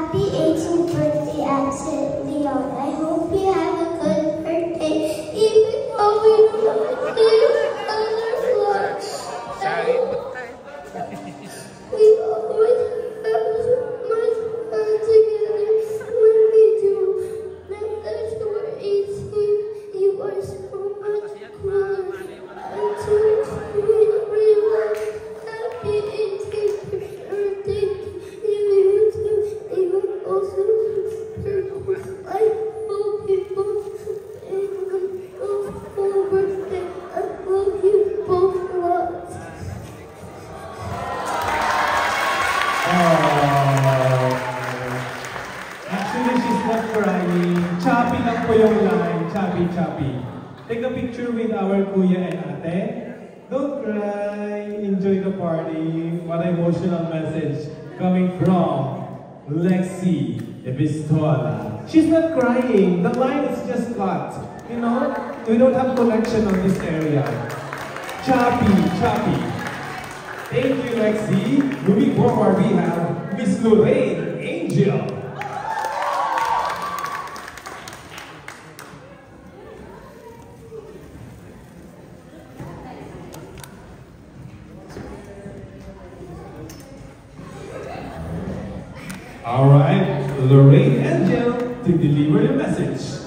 Happy 18th birthday, Axel Leon. I hope you have a good birthday, even though we don't do other vlogs. We always have so much fun together when we do. Now that you're 18, you are so much cooler. And to everyone, happy 18th birthday. You too, even also I hope you both birthday. I love you both lots. Actually, she's not crying. Choppy lang po yung line. Choppy, choppy. Take a picture with our kuya and ate. Don't cry. Enjoy the party. What emotional message coming from Lexi Epistola. She's not crying. The line is just cut. You know, we don't have connection on this area. Choppy, choppy. Thank you, Lexi. Moving forward, we have Miss Lorraine Angel. All right, Lorraine Angel to deliver your message.